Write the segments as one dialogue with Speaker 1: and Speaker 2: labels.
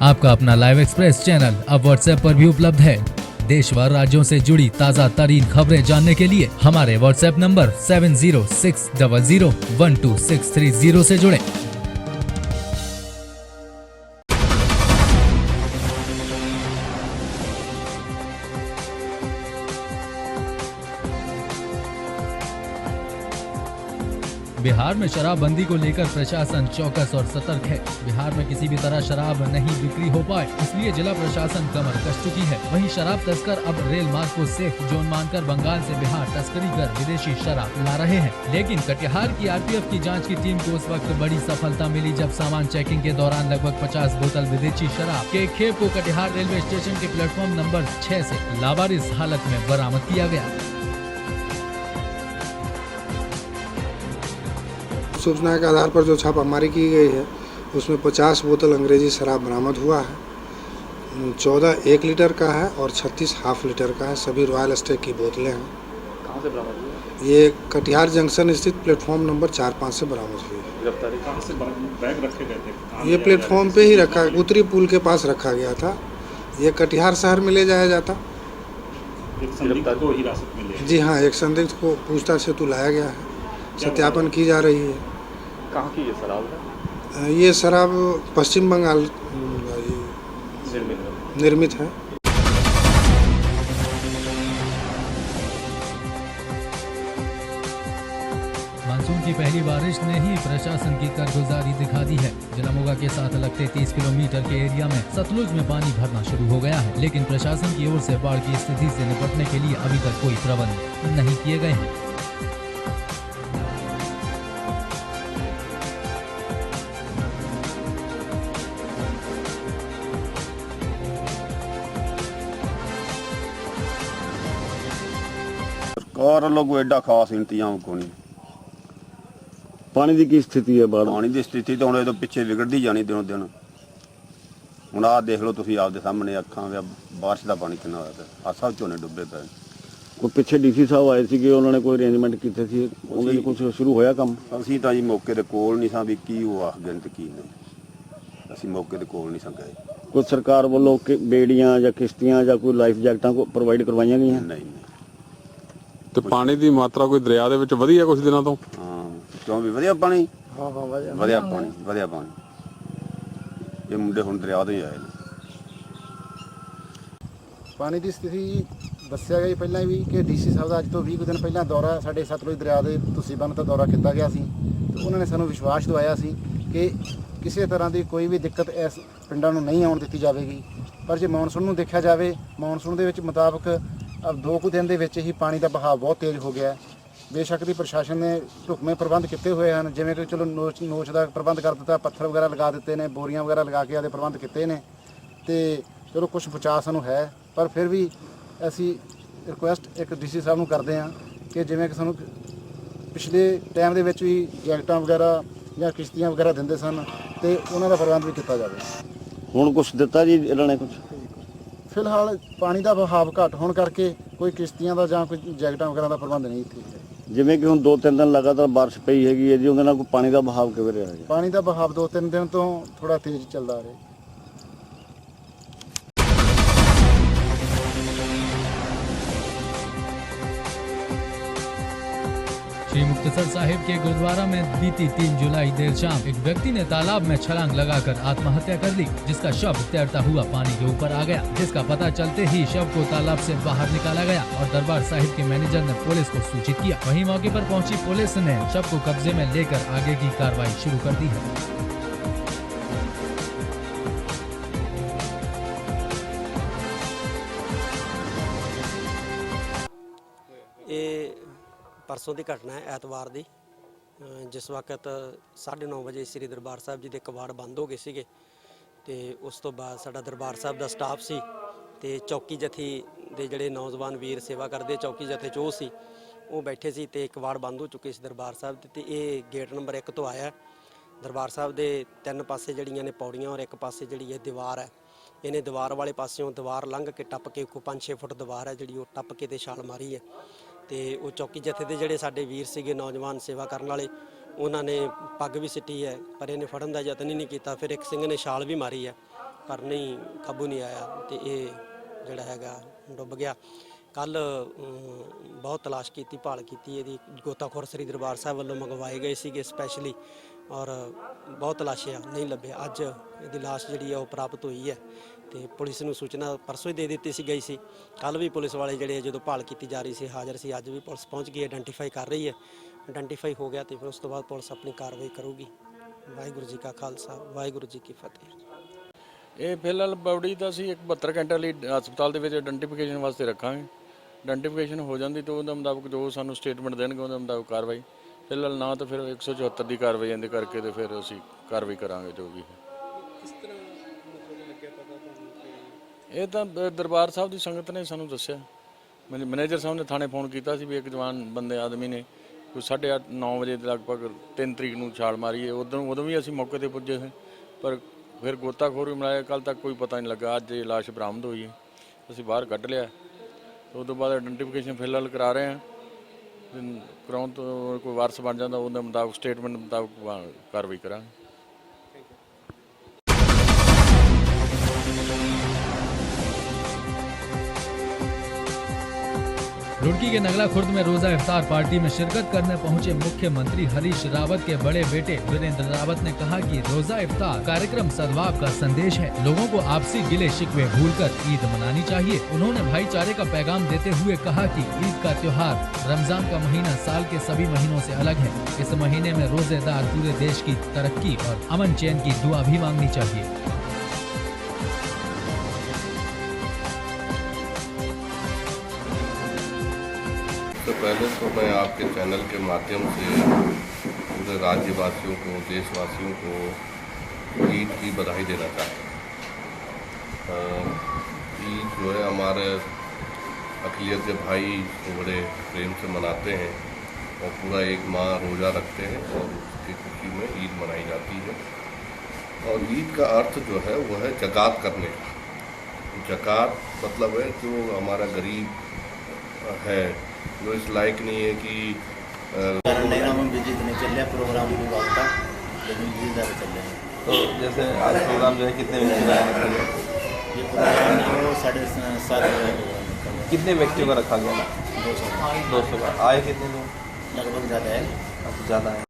Speaker 1: आपका अपना live express channel अब व्हाट्सएप पर भी उपलब्ध है। देश व राज्यों से जुड़ी ताज़ा तरीन खबरें जानने के लिए हमारे व्हाट्सएप नंबर 7060012630 से जुड़ें। बिहार में शराबबंदी को लेकर प्रशासन चौकस और सतर्क है। बिहार में किसी भी तरह शराब नहीं बिक्री हो पाए, इसलिए जिला प्रशासन कमर कस चुकी है। वहीं शराब तस्कर अब रेल मार्ग को सेफ जोन मानकर बंगाल से बिहार तस्करी कर विदेशी शराब ला रहे हैं। लेकिन कटिहार की आरपीएफ की जांच की टीम को उस वक्त बड़ी सफलता मिली जब सामान चेकिंग के दौरान लगभग 50 बोतल विदेशी शराब के खेप को कटिहार रेलवे स्टेशन के प्लेटफॉर्म नंबर 6 से लावारिस हालत में बरामद किया गया।
Speaker 2: सूचना के आधार पर जो छापामारी की गई है उसमें 50 बोतल अंग्रेजी शराब बरामद हुआ है। 14 1 लीटर का है और 36 हाफ लीटर का है। सभी रॉयल स्टेक की बोतलें हैं।
Speaker 3: कहाँ से बरामद हुआ?
Speaker 2: ये कटिहार जंक्शन स्थित प्लेटफॉर्म नंबर 4-5 से बरामद हुई है।
Speaker 3: गिरफ्तारी कहाँ से? बैग रखे गए थे?
Speaker 2: ये प्लेटफॉर्म पे ही रखा, उत्तरी पुल के पास रखा गया था। ये कटिहार शहर में ले जाया जाता।
Speaker 3: एक संदिग्ध को हिरासत में लिया?
Speaker 2: जी हाँ, एक संदिग्ध को पूछताछ हेतु लाया गया है। सत्यापन की जा रही है।
Speaker 3: कहाँ की ये शराब है?
Speaker 2: ये शराब पश्चिम बंगाल निर्मित है।
Speaker 1: मानसून की पहली बारिश ने ही प्रशासन की कारगुजारी दिखा दी है। जिला मोगा के साथ लगते 30 किलोमीटर के एरिया में सतलुज में पानी भरना शुरू हो गया है, लेकिन प्रशासन की ओर से बाढ़ की स्थिति से निपटने के लिए अभी तक कोई प्रबंध नहीं किए गए हैं।
Speaker 4: सरकार ਵੱਲੋਂ ਕੋਈ ਐਡਾ ਖਾਸ ਇੰਤਜ਼ਾਮ ਕੋਈ ਨਹੀਂ।
Speaker 5: पानी की की स्थिति है? बाढ़
Speaker 4: ਪਾਣੀ ਦੀ ਸਥਿਤੀ ਤਾਂ ਹੁਣ ਇਹਦੋਂ ਪਿੱਛੇ ਵਿਗੜਦੀ ਜਾਣੀ ਦਿਨੋਂ ਦਿਨ। ਹੁਣ ਆਹ ਦੇਖ ਲਓ ਤੁਸੀਂ ਆਪਦੇ ਸਾਹਮਣੇ ਅੱਖਾਂ ਵਿੱਚ ਬਾਰਿਸ਼ ਦਾ ਪਾਣੀ ਕਿੰਨਾ ਹੋਇਆ ਪਿਆ। ਆਹ ਸਭ ਝੋਨੇ ਡੁੱਬੇ ਪਏ।
Speaker 5: कोई पिछे डीसी साहब आए थे, उन्होंने कोई अरेंजमेंट किए थे, उन्होंने कुछ शुरू होया काम?
Speaker 4: ਅਸੀਂ ਤਾਂ ਜੀ ਮੌਕੇ ਦੇ ਕੋਲ ਨਹੀਂ ਸਾਂ ਵੀ ਕੀ ਉਹ ਆਖ ਗਏ ਤੇ ਕੀ ਨਹੀਂ। ਅਸੀਂ ਮੌਕੇ ਦੇ ਕੋਲ ਨਹੀਂ ਸਾਂ ਗਏ।
Speaker 5: कुछ सरकार वालों बेड़ियां या किश्तियां या कोई लाइफ जैकटा को प्रोवाइड करवाई गई हैं?
Speaker 4: ਨਹੀਂ
Speaker 6: ਤੇ ਪਾਣੀ ਦੀ ਮਾਤਰਾ ਕੋਈ ਦਰਿਆ ਦੇ ਵਿੱਚ ਵਧੀ ਹੈ ਕੁਝ ਦਿਨਾਂ ਤੋਂ?
Speaker 4: ਹਾਂ ਕਿਉਂ ਵੀ ਵਧੀਆ ਪਾਣੀ?
Speaker 2: हाँ
Speaker 4: ਵਧੀਆ ਪਾਣੀ। ਇਹ ਮੁੰਡੇ ਹੁਣ ਦਰਿਆ ਤੋਂ ਹੀ ਆਏ ਨੇ।
Speaker 7: ਪਾਣੀ ਦੀ ਸਥਿਤੀ ਦੱਸਿਆ ਗਿਆ ਪਹਿਲਾਂ ਵੀ ਕਿ ਡੀਸੀ ਸਾਹਿਬ ਦਾ ਅੱਜ ਤੋਂ 20 ਕੁ ਦਿਨ ਪਹਿਲਾਂ ਦੌਰਾ ਸਾਡੇ ਸਤਲੁਜ ਦਰਿਆ ਦੇ ਤੁਸੀਂ ਬੰਨ੍ਹ ਤੋਂ ਦੌਰਾ ਕੀਤਾ ਗਿਆ ਸੀ ਤੇ ਉਹਨਾਂ ਨੇ ਸਾਨੂੰ ਵਿਸ਼ਵਾਸ ਦਿਵਾਇਆ ਸੀ ਕਿ ਕਿਸੇ ਤਰ੍ਹਾਂ ਦੀ ਕੋਈ ਵੀ ਦਿੱਕਤ ਇਸ ਪਿੰਡਾਂ ਨੂੰ ਨਹੀਂ ਆਉਣ ਦਿੱਤੀ ਜਾਵੇਗੀ। ਪਰ ਜੇ ਮੌਨਸੂਨ ਨੂੰ ਦੇਖਿਆ ਜਾਵੇ, ਮੌਨਸੂਨ ਦੇ ਵਿੱਚ ਮੁਤਾਬਕ अब 2 ਕੁ ਦਿਨ ਦੇ ਵਿੱਚ ਹੀ ਪਾਣੀ ਦਾ ਬਹਾਅ ਬਹੁਤ ਤੇਜ਼ ਹੋ ਗਿਆ। ਬੇਸ਼ੱਕ ਦੀ ਪ੍ਰਸ਼ਾਸਨ ਨੇ ਢੁਕਵੇਂ ਪ੍ਰਬੰਧ ਕੀਤੇ ਹੋਏ ਹਨ, ਜਿਵੇਂ ਕਿ ਚਲੋ ਨੋਚ ਦਾ ਪ੍ਰਬੰਧ ਕਰ ਦਿੱਤਾ, ਪੱਥਰ ਵਗੈਰਾ ਲਗਾ ਦਿੱਤੇ ਨੇ, ਬੋਰੀਆਂ ਵਗੈਰਾ ਲਗਾ ਕੇ ਆਦੇ ਪ੍ਰਬੰਧ ਕੀਤੇ ਨੇ ਤੇ ਚਲੋ ਕੁਝ ਬਚਾਅ ਸਾਨੂੰ ਹੈ। ਪਰ ਫਿਰ ਵੀ ਅਸੀਂ ਰਿਕੁਐਸਟ ਇੱਕ ਡੀਸੀ ਸਾਹਿਬ ਨੂੰ ਕਰਦੇ ਹਾਂ ਕਿ ਜਿਵੇਂ ਕਿ ਸਾਨੂੰ ਪਿਛਲੇ ਟਾਈਮ ਦੇ ਵਿੱਚ ਵੀ ਜੈਕਟਾਂ ਵਗੈਰਾ ਜਾਂ ਕਿਸ਼ਤੀਆਂ ਵਗੈਰਾ ਦਿੰਦੇ ਸਨ ਤੇ ਉਹਨਾਂ ਦਾ ਪ੍ਰਬੰਧ ਵੀ ਕੀਤਾ ਜਾਵੇ।
Speaker 5: ਹੁਣ ਕੁਛ ਦਿੱਤਾ ਜੀ ਇਹਨਾਂ ਨੇ? ਕੁਝ
Speaker 7: ਫਿਲਹਾਲ ਪਾਣੀ ਦਾ ਵਹਾਅ ਘੱਟ ਹੋਣ ਕਰਕੇ ਕੋਈ ਕਿਸ਼ਤੀਆਂ ਦਾ ਜਾਂ ਕੋਈ ਜੈਕਟਾਂ ਵਗੈਰਾ ਦਾ ਪ੍ਰਬੰਧ ਨਹੀਂ ਇੱਥੇ।
Speaker 5: ਜਿਵੇਂ ਕਿ ਹੁਣ 2-3 ਦਿਨ ਲਗਾਤਾਰ ਬਾਰਿਸ਼ ਪਈ ਹੈਗੀ ਹੈ ਜੀ, ਉਹਦੇ ਨਾਲ ਕੋਈ ਪਾਣੀ ਦਾ ਬਹਾਵ ਕਿਵੇਂ ਰਿਹਾ ਹੈ?
Speaker 7: ਪਾਣੀ ਦਾ ਵਹਾਅ 2-3 ਦਿਨ ਤੋਂ ਥੋੜਾ ਤੇਜ਼ ਚੱਲਦਾ ਰਿਹਾ।
Speaker 1: श्री मुक्तसर साहिब के गुरुद्वारा में बीती 3 जुलाई देर शाम एक व्यक्ति ने तालाब में छलांग लगाकर आत्महत्या कर ली, जिसका शव तैरता हुआ पानी के ऊपर आ गया। जिसका पता चलते ही शव को तालाब से बाहर निकाला गया और दरबार साहिब के मैनेजर ने पुलिस को सूचित किया। वहीं मौके पर पहुंची पुलिस ने शव को कब्जे में लेकर आगे की कार्रवाई शुरू कर दी है।
Speaker 8: परसों की घटना है एतवार की, जिस वक्त 9:30 बजे श्री दरबार साहब जी के कवाड़ बंद हो गए थे तो उस तो बाद साडा दरबार साहब का स्टाफ सी ते चौकी जथी दे जिहड़े नौजवान वीर सेवा करते चौकी जथे चो सी वो बैठे सी ते कवाड़ बंद हो चुके सी दरबार साहब ते ये गेट नंबर 1 तो आया। दरबार साहब के 3 पासे जड़ियाँ ने पौड़ियाँ और एक पासे जी दीवार है। इन्हें दीवार वाले पासों दीवार लंघ के टप के 5-6 फुट दीवार है जी टप के ते छाल मारी है। तो वो चौकी जथे के जोड़े साडे वीर सीगे नौजवान सेवा करने वाले उन्होंने पग भी सिटी है पर इन्हें फड़न का यतन ही नहीं किया। फिर एक सिंह ने छाल भी मारी है ਪਰ ਨਹੀਂ ਕਾਬੂ ਨਹੀਂ ਆਇਆ ਤੇ ਇਹ ਜਿਹੜਾ ਹੈਗਾ ਡੁੱਬ ਗਿਆ। ਕੱਲ ਬਹੁਤ ਤਲਾਸ਼ ਕੀਤੀ, ਭਾਲ ਕੀਤੀ, ਇਹਦੀ ਗੋਤਾਖੋਰ ਸ੍ਰੀ ਦਰਬਾਰ ਸਾਹਿਬ ਵੱਲੋਂ ਮੰਗਵਾਏ ਗਏ ਸੀਗੇ ਸਪੈਸ਼ਲੀ, ਔਰ ਬਹੁਤ ਤਲਾਸ਼ਿਆ ਨਹੀਂ ਲੱਭਿਆ। ਅੱਜ ਇਹਦੀ ਲਾਸ਼ ਜਿਹੜੀ ਹੈ ਉਹ ਪ੍ਰਾਪਤ ਹੋਈ ਹੈ ਤੇ ਪੁਲਿਸ ਨੂੰ ਸੂਚਨਾ ਪਰਸੋਂ ਹੀ ਦੇ ਦਿੱਤੀ ਸੀ ਗਈ ਸੀ। ਕੱਲ ਵੀ ਪੁਲਿਸ ਵਾਲੇ ਜਿਹੜੇ ਜਦੋਂ ਭਾਲ ਕੀਤੀ ਜਾ ਰਹੀ ਸੀ ਹਾਜ਼ਰ ਸੀ, ਅੱਜ ਵੀ ਪੁਲਿਸ ਪਹੁੰਚ ਗਈ, ਆਇਡੈਂਟੀਫਾਈ ਕਰ ਰਹੀ ਹੈ। ਆਇਡੈਂਟੀਫਾਈ ਹੋ ਗਿਆ ਤੇ ਫਿਰ ਉਸ ਤੋਂ ਬਾਅਦ ਪੁਲਿਸ ਆਪਣੀ ਕਾਰਵਾਈ ਕਰੂਗੀ। ਵਾਹਿਗੁਰੂ ਜੀ ਕਾ ਖਾਲਸਾ, ਵਾਹਿਗੁਰੂ ਜੀ ਕੀ ਫਤਿਹ।
Speaker 9: ਇਹ ਫਿਲਹਾਲ ਬੋਡੀ ਤਾਂ ਅਸੀਂ 72 ਘੰਟੇ ਲਈ ਹਸਪਤਾਲ ਦੇ ਵਿੱਚ ਆਇਡੈਂਟੀਫਿਕੇਸ਼ਨ ਵਾਸਤੇ ਰੱਖਾਂਗੇ। ਆਇਡੈਂਟੀਫਿਕੇਸ਼ਨ ਹੋ ਜਾਂਦੀ ਤਾਂ ਉਹਦੇ ਮੁਤਾਬਕ ਜੋ ਸਾਨੂੰ ਸਟੇਟਮੈਂਟ ਦੇਣਗੇ ਉਹਦੇ ਮੁਤਾਬਕ ਕਾਰਵਾਈ। ਫਿਲਹਾਲ ਨਾ ਤਾਂ ਫਿਰ 174 ਦੀ ਕਾਰਵਾਈ ਇਹਦੇ ਕਰਕੇ ਤੇ ਫਿਰ ਅਸੀਂ ਕਾਰਵਾਈ ਕਰਾਂਗੇ ਜੋ ਵੀ। ਇਹ ਤਾਂ ਦਰਬਾਰ ਸਾਹਿਬ ਦੀ ਸੰਗਤ ਨੇ ਸਾਨੂੰ ਦੱਸਿਆ। ਮੈਨੇਜਰ ਸਾਹਿਬ ਨੇ ਥਾਣੇ ਫੋਨ ਕੀਤਾ ਸੀ ਵੀ ਇੱਕ ਜਵਾਨ ਬੰਦੇ ਆਦਮੀ ਨੇ ਕੋਈ 8:30 9 ਵਜੇ ਦੇ ਲਗਭਗ 3 ਤਰੀਕ ਨੂੰ ਛਾਲ ਮਾਰੀ ਹੈ। ਉਦੋਂ ਵੀ ਅਸੀਂ ਮੌਕੇ 'ਤੇ ਪੁੱਜੇ ਸੀ, ਪਰ ਫਿਰ ਗੋਤਾਖੋਰ ਵੀ ਮਿਲਾਇਆ, ਕੱਲ੍ਹ ਤੱਕ ਕੋਈ ਪਤਾ ਨਹੀਂ ਲੱਗਾ। ਅੱਜ ਇਹ ਲਾਸ਼ ਬਰਾਮਦ ਹੋਈ ਹੈ, ਅਸੀਂ ਬਾਹਰ ਕੱਢ ਲਿਆ। ਉਸ ਤੋਂ ਬਾਅਦ ਆਇਡੈਂਟੀਫਿਕੇਸ਼ਨ ਫਿਲਹਾਲ ਕਰਾ ਰਹੇ ਹਾਂ। ਕਰਾਉਣ ਤੋਂ ਕੋਈ ਵਾਰਸ ਬਣ ਜਾਂਦਾ ਉਹਦੇ ਮੁਤਾਬਕ ਸਟੇਟਮੈਂਟ ਮੁਤਾਬਕ ਕਾਰਵਾਈ ਕਰਾਂਗੇ।
Speaker 1: रुड़की के नगला खुर्द में रोजा इफ्तार पार्टी में शिरकत करने पहुंचे मुख्यमंत्री हरीश रावत के बड़े बेटे वीरेंद्र रावत ने कहा कि रोजा इफ्तार कार्यक्रम सद्भाव का संदेश है। लोगों को आपसी गिले शिकवे भूलकर ईद मनानी चाहिए। उन्होंने भाईचारे का पैगाम देते हुए कहा कि ईद का त्योहार रमजान का महीना साल के सभी महीनों से अलग है। इस महीने में रोजेदार पूरे देश की तरक्की और अमन चैन की दुआ भी मांगनी चाहिए।
Speaker 10: तो पहले तो मैं आपके चैनल के माध्यम से पूरे राज्यवासियों को, देशवासियों को ईद की बधाई देना चाहता हूँ। ईद जो है हमारे अक़लियत के भाई को बड़े प्रेम से मनाते हैं और पूरा एक माह रोज़ा रखते हैं और उसकी खुशी में ईद मनाई जाती है। और ईद का अर्थ जो है वो है ज़कात करने का। ज़कात मतलब है जो हमारा गरीब है, जो इस लायक नहीं है कि
Speaker 11: प्रोग्राम लेकिन चल रहे हैं।
Speaker 12: तो जैसे आज प्रोग्राम जो है कितने व्यक्ति का है?
Speaker 11: ये प्रोग्राम जो 7:30
Speaker 12: कितने व्यक्तियों का रखा गया? 200 का। आए कितने लोग?
Speaker 11: लगभग ज़्यादा है।
Speaker 12: अब ज़्यादा है।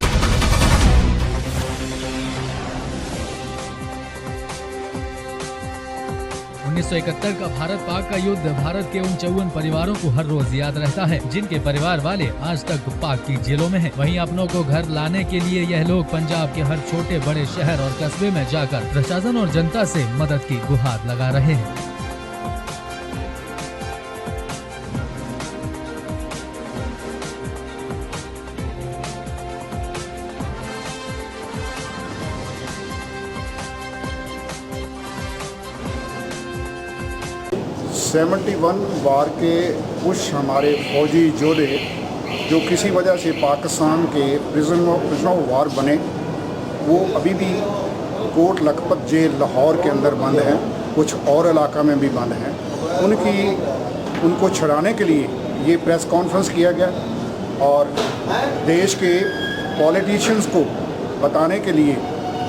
Speaker 1: 1971 का भारत पाक का युद्ध भारत के उन 54 परिवारों को हर रोज याद रहता है जिनके परिवार वाले आज तक पाक की जेलों में हैं। वहीं अपनों को घर लाने के लिए यह लोग पंजाब के हर छोटे बड़े शहर और कस्बे में जाकर प्रशासन और जनता से मदद की गुहार लगा रहे हैं।
Speaker 7: बार के कुछ हमारे फौजी योद्धे जो किसी वजह से पाकिस्तान के प्रिजनर ऑफ वार बने, वो अभी भी कोट लखपत जेल लाहौर के अंदर बंद हैं, कुछ और इलाका में भी बंद हैं। उनको छुड़ाने के लिए ये प्रेस कॉन्फ्रेंस किया गया और देश के पॉलिटिशियंस को बताने के लिए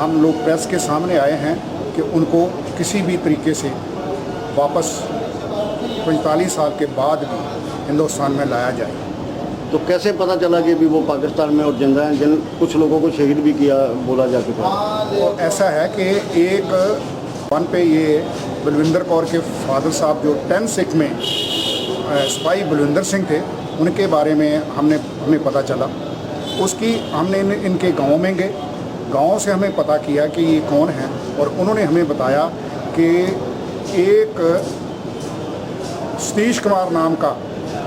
Speaker 7: हम लोग प्रेस के सामने आए हैं कि उनको किसी भी तरीके से वापस 45 साल के बाद भी हिंदुस्तान में लाया जाए।
Speaker 5: तो कैसे पता चला कि भी वो पाकिस्तान में और जिंदा हैं? कुछ लोगों को शहीद भी किया बोला जा चुका है।
Speaker 7: तो ऐसा है कि एक वन पे ये बलविंदर कौर के फादर साहब जो 10 सिख में सिपाही बलविंदर सिंह थे, उनके बारे में हमें पता चला। उसकी हमने इनके गांव में गए, गांव से हमें पता किया कि ये कौन है और उन्होंने हमें बताया कि एक सतीश कुमार नाम का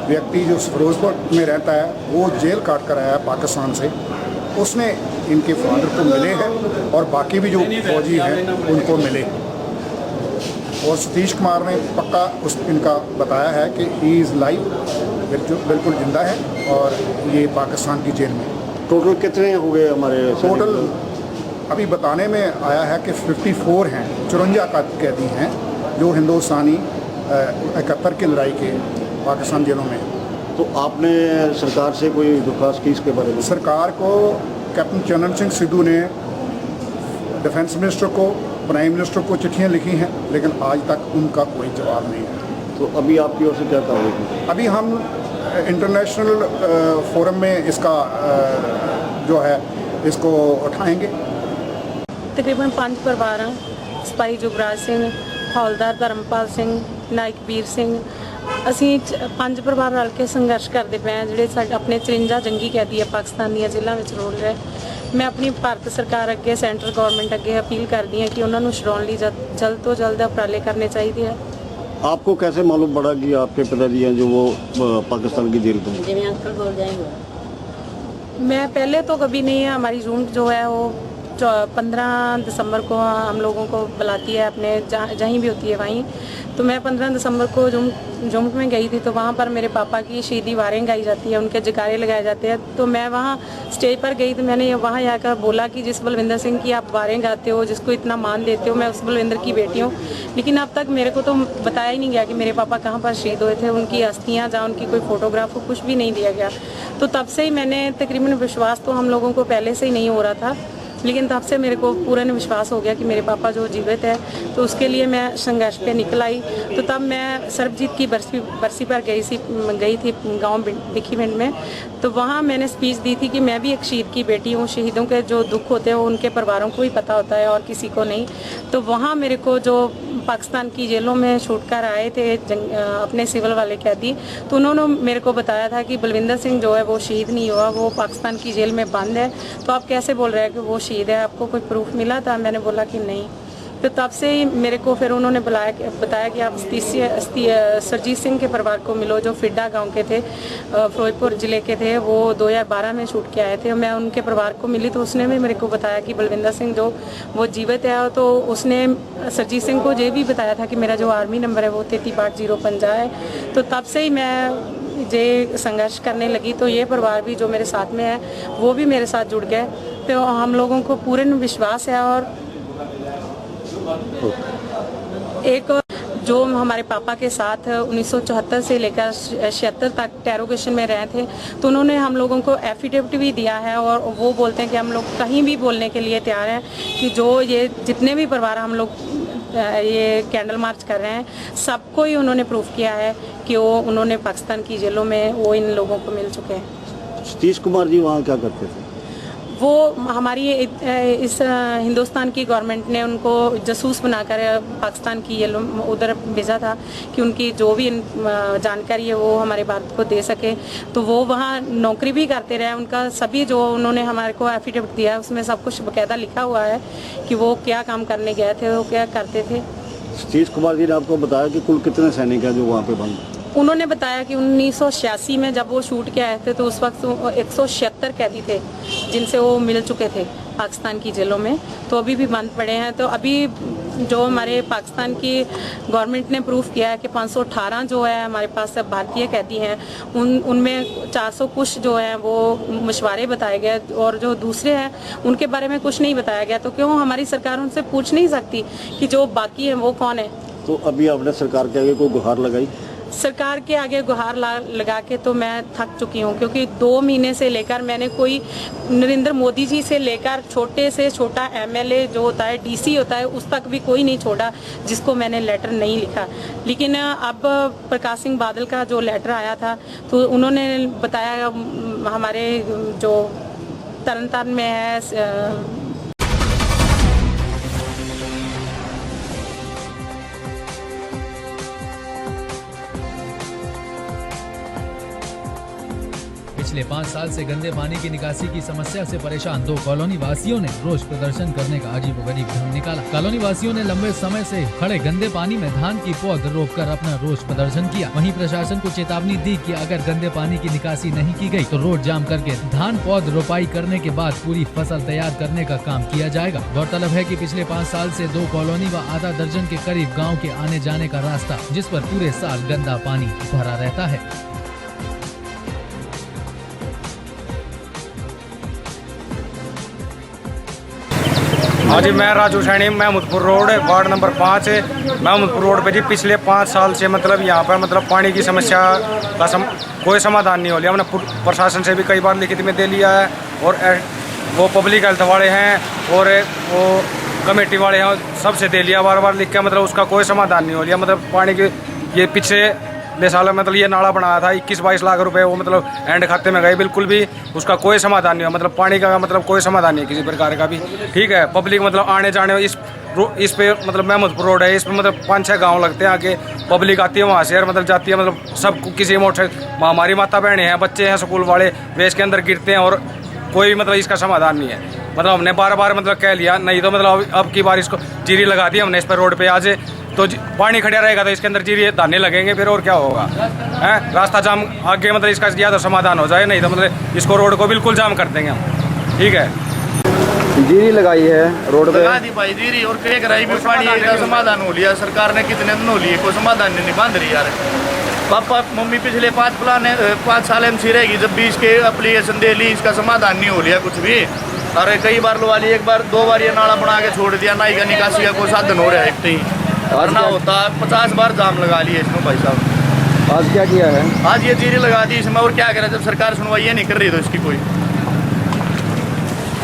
Speaker 7: व्यक्ति जो फिरोजपुर में रहता है, वो जेल काट कर आया है पाकिस्तान से। उसने इनके फादर को मिले हैं और बाकी भी जो फौजी हैं उनको मिले। और सतीश कुमार ने पक्का इनका बताया है कि ही इज़ लाइव, बिल्कुल जिंदा है और ये पाकिस्तान की जेल में।
Speaker 5: टोटल कितने हो गए हमारे?
Speaker 7: टोटल अभी बताने में आया है कि 54 हैं, 54 कैदी हैं जो हिंदुस्तानी 71 की लड़ाई के पाकिस्तान जेलों में।
Speaker 5: तो आपने सरकार से कोई दरख्वास्त की इसके बारे में?
Speaker 7: सरकार को कैप्टन चरण सिंह सिद्धू ने, डिफेंस मिनिस्टर को प्राइम मिनिस्टर को चिट्ठियाँ लिखी हैं, लेकिन आज तक उनका कोई जवाब नहीं है।
Speaker 5: तो अभी आपकी ओर से क्या कार्रवाई?
Speaker 7: अभी हम इंटरनेशनल फोरम में इसका जो है इसको उठाएंगे।
Speaker 13: तकरीबन 5 परिवार हैं, सिपाही जुगराज सिंह, हौलदार धर्मपाल सिंह, नायक वीर सिंह। ਅਸੀਂ 5 ਪਰਿਵਾਰ ਰਲ ਕੇ ਸੰਘਰਸ਼ ਕਰਦੇ ਪਏ ਹਾਂ, ਜਿਹੜੇ ਸਾਡੇ ਆਪਣੇ 53 ਜੰਗੀ ਕੈਦੀ ਆ ਪਾਕਿਸਤਾਨ ਦੀਆਂ ਜੇਲ੍ਹਾਂ ਵਿੱਚ ਰੋਲ ਰਹੇ। ਮੈਂ ਆਪਣੀ ਭਾਰਤ ਸਰਕਾਰ ਅੱਗੇ, ਸੈਂਟਰਲ ਗਵਰਨਮੈਂਟ ਅੱਗੇ ਅਪੀਲ ਕਰਦੀ ਹਾਂ ਕਿ ਉਹਨਾਂ ਨੂੰ ਛੁਡਾਉਣ ਲਈ ਜਲਦ ਤੋਂ ਜਲਦ ਉਪਰਾਲੇ ਕਰਨੇ ਚਾਹੀਦੇ ਆ।
Speaker 5: आपको कैसे मालूम पड़ा कि आपके पिताजी हैं जो वो पाकिस्तान की जेल में?
Speaker 13: जिन्हें अंकल बोल जाएंगे। मैं पहले तो कभी नहीं है, हमारी यूनिट जो है वो 15 दिसंबर को हम लोगों को बुलाती है अपने जहीं भी होती है वहीं। तो मैं 15 दिसंबर को जुम्मू में गई थी, तो वहाँ पर मेरे पापा की शहीदी वारें गाई जाती है, उनके जयकारे लगाए जाते हैं। तो मैं वहाँ स्टेज पर गई, तो मैंने वहाँ आकर बोला कि जिस बलविंदर सिंह की आप वारें गाते हो, जिसको इतना मान देते हो, मैं उस बलविंदर की बेटी हूँ। लेकिन अब तक मेरे को तो बताया ही नहीं गया कि मेरे पापा कहाँ पर शहीद हुए थे, उनकी अस्थियाँ जहाँ उनकी कोई फ़ोटोग्राफ हो, कुछ भी नहीं दिया गया। तो तब से ही मैंने तकरीबन विश्वास तो हम लोगों को पहले से ही नहीं हो रहा था, लेकिन तब से मेरे को पूर्ण विश्वास हो गया कि मेरे पापा जो जीवित है। तो उसके लिए मैं संघर्ष पे निकल आई। तो तब मैं सरबजीत की बरसी पर गई थी गांव भिखीविंड में। तो वहाँ मैंने स्पीच दी थी कि मैं भी एक शहीद की बेटी हूँ, शहीदों के जो दुख होते हैं वो उनके परिवारों को ही पता होता है और किसी को नहीं। तो वहाँ मेरे को जो पाकिस्तान की जेलों में छूट कर आए थे अपने सिविल वाले कैदी, तो उन्होंने मेरे को बताया था कि बलविंदर सिंह जो है वो शहीद नहीं हुआ, वो पाकिस्तान की जेल में बंद है। तो आप कैसे बोल रहे हैं कि वो शहीद है, आपको कोई प्रूफ मिला था? मैंने बोला कि नहीं। तो तब से ही मेरे को फिर उन्होंने बताया कि आप सरजीत सिंह के परिवार को मिलो, जो फिड्डा गांव के थे, फिरोजपुर ज़िले के थे। वो 2012 में छूट के आए थे। मैं उनके परिवार को मिली, तो उसने भी मेरे को बताया कि बलविंदर सिंह जो वो जीवित है। तो उसने सरजीत सिंह को ये भी बताया था कि मेरा जो आर्मी नंबर है वो 3350 है। तो तब से ही मैं ये संघर्ष करने लगी। तो ये परिवार भी जो मेरे साथ में है वो भी मेरे साथ जुड़ गए। तो हम लोगों को पूर्ण विश्वास है। और एक जो हमारे पापा के साथ 1974 से लेकर 76 तक टैरोगेशन में रहे थे, तो उन्होंने हम लोगों को एफिडेविट भी दिया है। और वो बोलते हैं कि हम लोग कहीं भी बोलने के लिए तैयार हैं कि जो ये जितने भी परिवार हम लोग ये कैंडल मार्च कर रहे हैं, सबको ही उन्होंने प्रूफ किया है कि वो उन्होंने पाकिस्तान की जेलों में वो इन लोगों को मिल चुके हैं।
Speaker 5: सतीश कुमार जी वहाँ क्या करते थे?
Speaker 13: वो हमारी इस हिंदुस्तान की गवर्नमेंट ने उनको जासूस बनाकर पाकिस्तान की ये उधर भेजा था कि उनकी जो भी जानकारी है वो हमारे भारत को दे सके। तो वो वहाँ नौकरी भी करते रहे। उनका सभी जो उन्होंने हमारे को एफिडेविट दिया उसमें सब कुछ बाकायदा लिखा हुआ है कि वो क्या काम करने गए थे, वो क्या करते थे।
Speaker 5: सतीश कुमार जी ने आपको बताया कि कुल कितने सैनिक हैं जो वहाँ पे बंद?
Speaker 13: उन्होंने बताया कि 1986 में जब वो शूट के आए थे तो उस वक्त 176 कैदी थे जिनसे वो मिल चुके थे पाकिस्तान की जेलों में। तो अभी भी बंद पड़े हैं। तो अभी जो हमारे पाकिस्तान की गवर्नमेंट ने प्रूफ किया है कि 518 जो है हमारे पास भारतीय कैदी हैं, उनमें 400 कुछ जो है वो मशवारे बताए गए और जो दूसरे हैं उनके बारे में कुछ नहीं बताया गया। तो क्यों हमारी सरकार उनसे पूछ नहीं सकती कि जो बाकी हैं वो कौन है?
Speaker 5: तो अभी आपने सरकार के आगे कोई गुहार लगाई?
Speaker 13: सरकार के आगे गुहार लगा के तो मैं थक चुकी हूँ, क्योंकि 2 महीने से लेकर मैंने कोई नरेंद्र मोदी जी से लेकर छोटे से छोटा MLA जो होता है, DC होता है, उस तक भी कोई नहीं छोड़ा जिसको मैंने लेटर नहीं लिखा। लेकिन अब प्रकाश सिंह बादल का जो लेटर आया था तो उन्होंने बताया हमारे जो तरनतारन में है
Speaker 1: पिछले 5 साल से गंदे पानी की निकासी की समस्या से परेशान 2 कॉलोनी वासियों ने रोष प्रदर्शन करने का अजीबोगरीब ढंग निकाला। कॉलोनी वासियों ने लंबे समय से खड़े गंदे पानी में धान की पौध रोककर अपना रोष प्रदर्शन किया। वहीं प्रशासन को चेतावनी दी कि अगर गंदे पानी की निकासी नहीं की गई तो रोड जाम करके धान पौध रोपाई करने के बाद पूरी फसल तैयार करने का काम किया जाएगा। गौरतलब है कि पिछले 5 साल से 2 कॉलोनी व आधा दर्जन के करीब गाँव के आने जाने का रास्ता, जिस पर पूरे साल गंदा पानी भरा रहता है।
Speaker 14: हाँ जी, मैं Raju Saini, Mahmudpur road ward number 5 Mahmudpur road पे जी पिछले 5 साल से मतलब यहाँ पर मतलब पानी की समस्या का कोई समाधान नहीं हो लिया। हमने प्रशासन से भी कई बार लिखित में दे लिया है और वो पब्लिक हेल्थ वाले हैं और वो कमेटी वाले हैं सबसे दे लिया, बार बार लिख के, मतलब उसका कोई समाधान नहीं हो लिया। मतलब पानी के ये पिछले साल मतलब ये नाला बनाया था 21-22 लाख रुपए, वो मतलब एंड खाते में गए, बिल्कुल भी उसका कोई समाधान नहीं हुआ। मतलब पानी का मतलब कोई समाधान नहीं किसी प्रकार का भी। ठीक है, पब्लिक मतलब आने जाने इस पे मतलब महमूदपुर रोड है, इस पे मतलब 5-6 गांव लगते हैं, आगे पब्लिक आती है, वहाँ से मतलब जाती है, मतलब सब किसी मोटर हमारी माता बहनें हैं, बच्चे हैं, स्कूल वाले वेस्ट के अंदर गिरते हैं और कोई मतलब इसका समाधान नहीं है। मतलब हमने बार बार मतलब कह लिया, नहीं तो मतलब अब की बार इसको जीरी लगा दी हमने इस पर रोड पे आज, तो पानी खड़ा रहेगा तो इसके अंदर जीरी दाने लगेंगे, फिर और क्या होगा है। रास्ता जाम आगे मतलब इसका या तो समाधान हो जाए, नहीं तो मतलब इसको रोड को बिल्कुल जाम कर देंगे हम। ठीक है,
Speaker 5: जीरी लगाई है रोड पे,
Speaker 11: लगा दी भाई जीरी, और कई कराई भी पानी का समाधान हो लिया सरकार ने, कितने दिन हो लिए, कोई समाधान नहीं बांध रही यार। पापा मम्मी पिछले 5 साल MC रहेगी, जब भी इसके एप्लीकेशन दे ली, इसका समाधान नहीं हो लिया कुछ भी। अरे कई बार लो वाली 1-2 बार ये नाला बना के छोड़ दिया, नाई का निकासी का कोई साधन हो रहा है, एक करना होता 50 बार जाम लगा लिए इसमें भाई साहब।
Speaker 5: आज क्या किया है?
Speaker 11: आज ये जीरी लगा दी इसमें, और क्या करें जब सरकार सुनवाई नहीं कर रही तो इसकी कोई।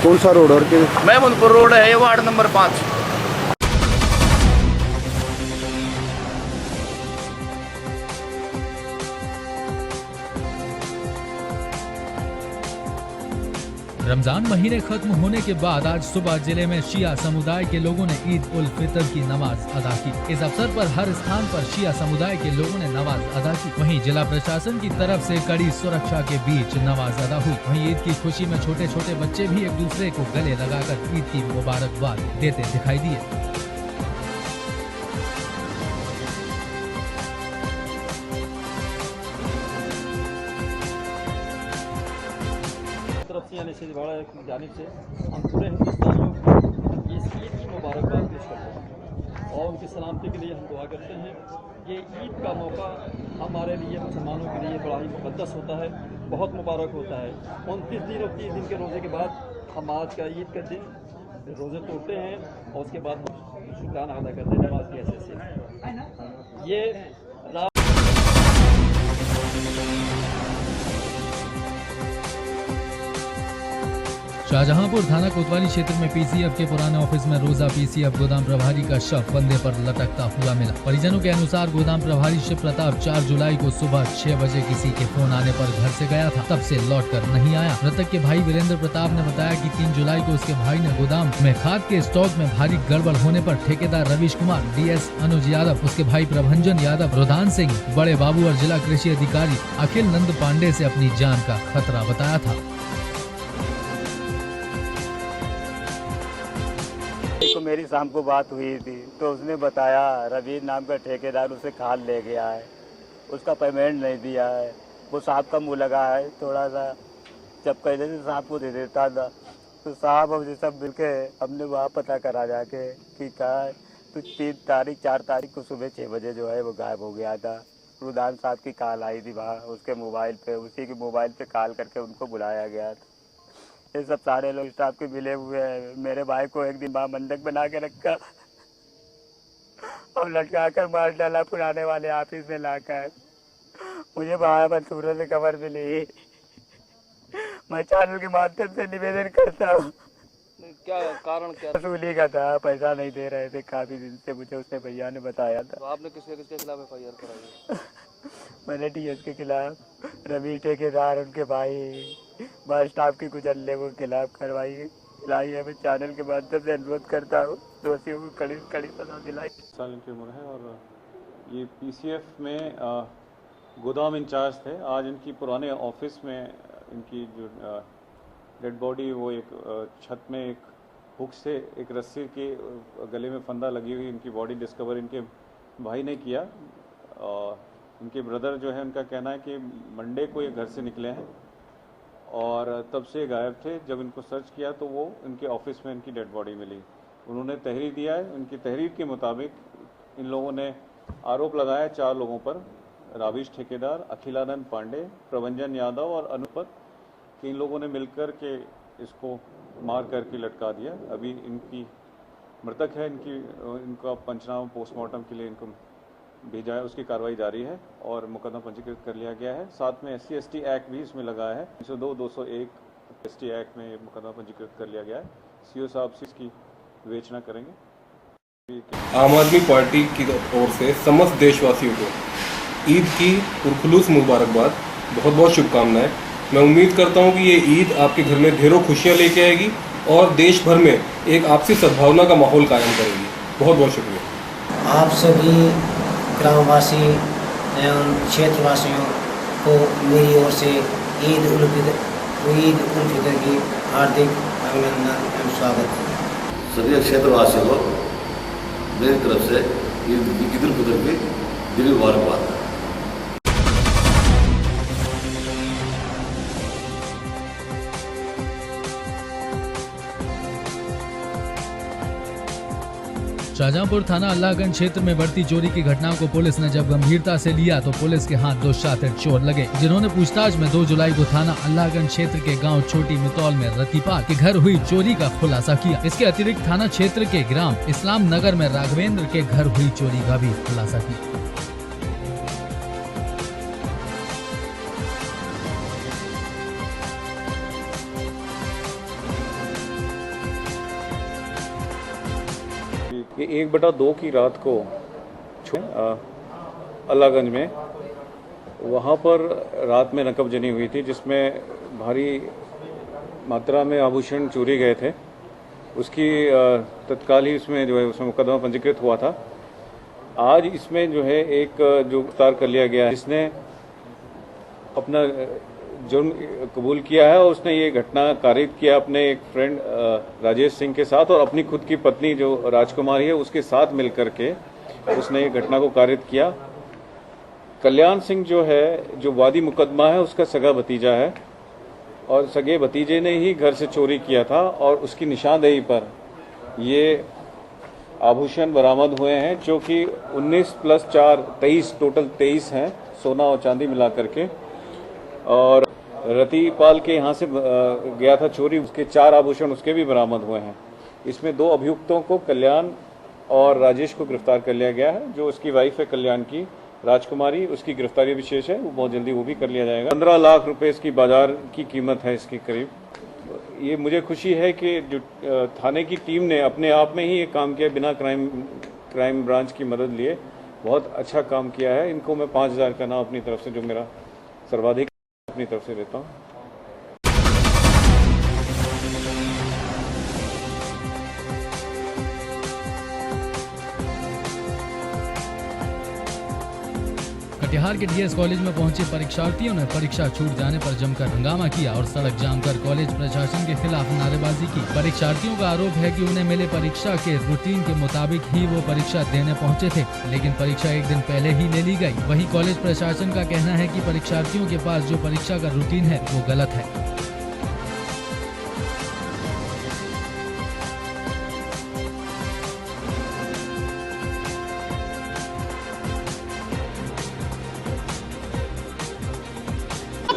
Speaker 5: कौन सा रोड और
Speaker 11: महमूदपुर रोड है, ये वार्ड नंबर 5।
Speaker 1: रमजान महीने खत्म होने के बाद आज सुबह जिले में शिया समुदाय के लोगों ने ईद उल फितर की नमाज अदा की। इस अवसर पर हर स्थान पर शिया समुदाय के लोगों ने नमाज अदा की। वहीं जिला प्रशासन की तरफ से कड़ी सुरक्षा के बीच नमाज अदा हुई। वहीं ईद की खुशी में छोटे छोटे बच्चे भी एक दूसरे को गले लगाकर ईद की मुबारकबाद देते दिखाई दिए।
Speaker 12: यानी छिंदवाड़ा की जानिब से हम पूरे हिंदुस्तानियों को इस ईद की मुबारकबाद पेश करते हैं और उनकी सलामती के लिए हम दुआ करते हैं। ये ईद का मौका हमारे लिए मुसलमानों के लिए बड़ा ही मुक़द्दस होता है, बहुत मुबारक होता है। 29 दिन और 30 दिन के रोज़े के बाद हम आज का ईद का दिन रोज़े तोड़ते हैं और उसके बाद शुक्राना अदा करते हैं नमाज की हैसियत से। ये
Speaker 1: शाहजहांपुर थाना कोतवाली क्षेत्र में PCF के पुराने ऑफिस में रोजा PCF गोदाम प्रभारी का शव फंदे पर लटकता हुआ मिला। परिजनों के अनुसार गोदाम प्रभारी शिव प्रताप 4 जुलाई को सुबह 6 बजे किसी के फोन आने पर घर से गया था, तब से लौटकर नहीं आया। मृतक के भाई वीरेंद्र प्रताप ने बताया कि 3 जुलाई को उसके भाई ने गोदाम में खाद के स्टॉक में भारी गड़बड़ होने पर ठेकेदार रवीश कुमार, DS अनुज यादव, उसके भाई प्रभंजन यादव, रुदान सिंह, बड़े बाबू और जिला कृषि अधिकारी अखिल नंद पांडे से अपनी जान का खतरा बताया था।
Speaker 15: को मेरी शाम को बात हुई थी तो उसने बताया रवि नाम का ठेकेदार उसे खाद ले गया है, उसका पेमेंट नहीं दिया है, वो साहब का मुँह लगा है थोड़ा सा, जब कहते थे साहब को दे देता था, तो साहब अब सब मिल के हमने वहाँ पता करा जाके कि कहा तो 3 तारीख 4 तारीख को सुबह 6 बजे जो है वो गायब हो गया था। रुदान साहब की कॉल आई थी वहाँ उसके मोबाइल पे, उसी के मोबाइल पे कॉल करके उनको बुलाया गया था। ये सब सारे लोग स्टाफ के मिले हुए हैं। मेरे भाई को एक दिन वहाँ बंधक बना के रखा और लटका कर मार डाला पुराने वाले ऑफिस में लाकर। मुझे वहाँ पर सूरत से खबर मिली। मैं चैनल के माध्यम से निवेदन करता हूँ।
Speaker 12: क्या कारण क्या
Speaker 15: वसूली का था, पैसा नहीं दे रहे थे काफी दिन से, मुझे उसने भैया ने बताया था।
Speaker 12: तो आपने किसके खिलाफ FIR कराई?
Speaker 15: मैंने DS के खिलाफ, रवि ठेकेदार, उनके भाई, बस स्टाफ के कुछ लोगों के खिलाफ लाई है। मैं चैनल के माध्यम से अनुरोध करता हूँ दोषियों को कड़ी कड़ी सजा दिलाई।
Speaker 16: साल की उम्र है और ये PCF में गोदाम इंचार्ज थे। आज इनकी पुराने ऑफिस में इनकी जो डेड बॉडी वो एक छत में एक हुक से एक रस्सी के गले में फंदा लगी हुई इनकी बॉडी डिस्कवर इनके भाई ने किया। इनके ब्रदर जो है उनका कहना है कि मंडे को ये घर से निकले हैं और तब से गायब थे। जब इनको सर्च किया तो वो इनके ऑफिस में इनकी डेड बॉडी मिली। उन्होंने तहरीर दिया है। उनकी तहरीर के मुताबिक इन लोगों ने आरोप लगाया 4 लोगों पर, राविश ठेकेदार, अखिलानंद पांडे, प्रभंजन यादव और अनु पर, कि इन लोगों ने मिलकर के इसको मार करके लटका दिया। अभी इनकी मृतक है, इनका पंचनामा पोस्टमार्टम के लिए इनको भेजा है, उसकी कार्रवाई जारी है और मुकदमा पंजीकृत कर लिया गया है। साथ में SC/ST एक्ट भी इसमें लगा है। 302, 201 ST एक्ट में मुकदमा पंजीकृत कर लिया गया है। सीओ साहब से इसकी विवेचना करेंगे।
Speaker 17: आम आदमी पार्टी की ओर से समस्त देशवासियों को ईद की पुरखुलूस मुबारकबाद, बहुत बहुत शुभकामनाएं। मैं उम्मीद करता हूं कि ये ईद आपके घर में ढेरों खुशियां लेके आएगी और देश भर में एक आपसी सद्भावना का माहौल कायम करेगी। बहुत बहुत शुक्रिया।
Speaker 18: आप सभी ग्रामवासी एवं क्षेत्रवासियों को मेरी ओर से ईद उल फितर की हार्दिक अभिनंदन एवं स्वागत है।
Speaker 5: सभी क्षेत्रवासियों को मेरी तरफ से ईद उल फितर की दिली मुबारकबाद।
Speaker 1: शाहजहांपुर थाना अल्लाहगंज क्षेत्र में बढ़ती चोरी की घटनाओं को पुलिस ने जब गंभीरता से लिया तो पुलिस के हाथ 2 शातिर चोर लगे, जिन्होंने पूछताछ में 2 जुलाई को थाना अल्लाहगंज क्षेत्र के गांव छोटी मितौल में रतिपाल के घर हुई चोरी का खुलासा किया। इसके अतिरिक्त थाना क्षेत्र के ग्राम इस्लाम नगर में राघवेंद्र के घर हुई चोरी का भी खुलासा किया।
Speaker 16: कि 1/2 की रात को अल्लाहगंज में वहाँ पर रात में नकबजनी हुई थी, जिसमें भारी मात्रा में आभूषण चोरी गए थे। उसकी तत्काल ही उसमें जो है उसमें मुकदमा पंजीकृत हुआ था। आज इसमें जो है एक जो गिरफ्तार कर लिया गया है, जिसने अपना जुर्म कबूल किया है और उसने ये घटना कारित किया अपने एक फ्रेंड राजेश सिंह के साथ और अपनी खुद की पत्नी जो राजकुमारी है उसके साथ मिलकर के उसने ये घटना को कारित किया। कल्याण सिंह जो है, जो वादी मुकदमा है, उसका सगा भतीजा है और सगे भतीजे ने ही घर से चोरी किया था और उसकी निशानदेही पर ये आभूषण बरामद हुए हैं, जो कि 19 + 4 23 टोटल 23 हैं, सोना और चांदी मिला करके। और रतिपाल के यहाँ से गया था चोरी, उसके 4 आभूषण उसके भी बरामद हुए हैं। इसमें 2 अभियुक्तों को, कल्याण और राजेश को गिरफ्तार कर लिया गया है। जो उसकी वाइफ है कल्याण की, राजकुमारी, उसकी गिरफ्तारी विशेष है, वो बहुत जल्दी वो भी कर लिया जाएगा। 15 लाख रुपए इसकी बाजार की कीमत है इसकी करीब। ये मुझे खुशी है कि जो थाने की टीम ने अपने आप में ही ये काम किया, बिना क्राइम ब्रांच की मदद लिए बहुत अच्छा काम किया है। इनको मैं 5000 का नाम अपनी तरफ से, जो मेरा सर्वाधिक अपनी तरफ से देता हूँ।
Speaker 1: कटिहार के डीएस कॉलेज में पहुंचे परीक्षार्थियों ने परीक्षा छूट जाने पर जमकर हंगामा किया और सड़क जाम कर कॉलेज प्रशासन के खिलाफ नारेबाजी की। परीक्षार्थियों का आरोप है कि उन्हें मिले परीक्षा के रूटीन के मुताबिक ही वो परीक्षा देने पहुंचे थे, लेकिन परीक्षा एक दिन पहले ही ले ली गई। वहीं कॉलेज प्रशासन का कहना है कि परीक्षार्थियों के पास जो परीक्षा का रूटीन है वो गलत है।